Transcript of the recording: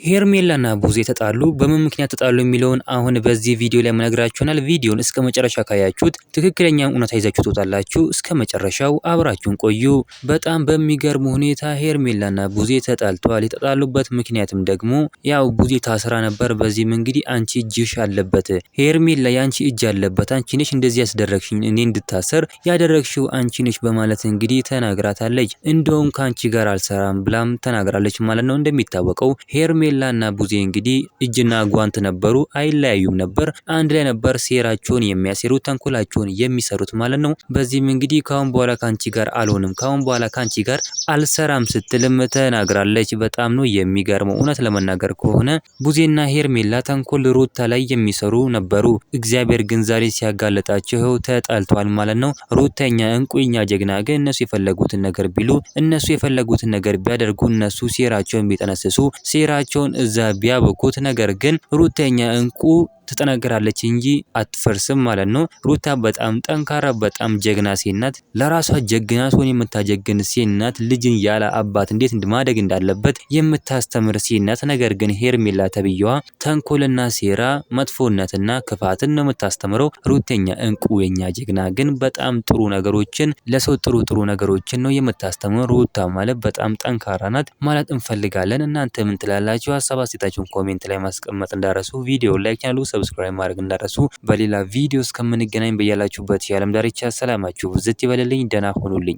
ሄርሜላና ቡዜ ተጣሉ። በምን ምክንያት ተጣሉ የሚለውን አሁን በዚህ ቪዲዮ ላይ መነግራችሁናል። ቪዲዮን እስከ መጨረሻ ካያችሁት ትክክለኛውን እውነታ ይዛችሁ ትወጣላችሁ። እስከ መጨረሻው አብራችሁን ቆዩ። በጣም በሚገርም ሁኔታ ሄርሜላና ቡዜ ተጣልተዋል። የተጣሉበት ምክንያትም ደግሞ ያው ቡዜ ታስራ ነበር። በዚህም እንግዲህ አንቺ እጅሽ አለበት ሄርሜላ፣ ያንቺ እጅ አለበት፣ አንቺ ነሽ እንደዚህ ያስደረግሽኝ፣ እኔ እንድታሰር ያደረግሽው አንቺ ነሽ በማለት እንግዲህ ተናግራታለች። እንደውም ካንቺ ጋር አልሰራም ብላም ተናግራለች ማለት ነው። እንደሚታወቀው ሄርሜላና ቡዜ እንግዲህ እጅና ጓንት ነበሩ፣ አይለያዩም ነበር። አንድ ላይ ነበር ሴራቸውን የሚያሴሩት ተንኮላቸውን የሚሰሩት ማለት ነው። በዚህም እንግዲህ ካሁን በኋላ ካንቺ ጋር አልሆንም፣ ካሁን በኋላ ካንቺ ጋር አልሰራም ስትልም ተናግራለች። በጣም ነው የሚገርመው። እውነት ለመናገር ከሆነ ቡዜና ሄርሜላ ተንኮል ሩታ ላይ የሚሰሩ ነበሩ። እግዚአብሔር ግን ዛሬ ሲያጋለጣቸው ተጣልተዋል ማለት ነው። ሩታኛ እንቁኛ ጀግና ግን እነሱ የፈለጉትን ነገር ቢሉ፣ እነሱ የፈለጉትን ነገር ቢያደርጉ፣ እነሱ ሴራቸውን ቢጠነስሱ ሴራቸውን እዛ ቢያበቁት፣ ነገር ግን ሩተኛ እንቁ ትጠነክራለች እንጂ አትፈርስም ማለት ነው። ሩታ በጣም ጠንካራ በጣም ጀግና ሴት ናት። ለራሷ ጀግና ሆን የምታጀግን ሴት ናት። ልጅን ያለ አባት እንዴት ማደግ እንዳለበት የምታስተምር ሴት ናት። ነገር ግን ሄርሜላ ተብየዋ ተንኮልና ሴራ መጥፎነትና ክፋትን ነው የምታስተምረው። ሩተኛ እንቁ የኛ ጀግና ግን በጣም ጥሩ ነገሮችን ለሰው ጥሩ ነገሮችን ነው የምታስተምረው። ሩታ ማለት በጣም ጠንካራ ናት ማለት እንፈልጋለን። እናንተ ምን ትላላችሁ? ሀሳብ አስተያየታችሁን ኮሜንት ላይ ማስቀመጥ እንዳረሱ፣ ቪዲዮ ላይክ ያሉ ሰብስክራይብ ማድረግ እንዳረሱ። በሌላ ቪዲዮ እስከምንገናኝ በያላችሁበት የዓለም ዳርቻ ሰላማችሁ ብዝት ይበልልኝ። ደህና ሆኑልኝ።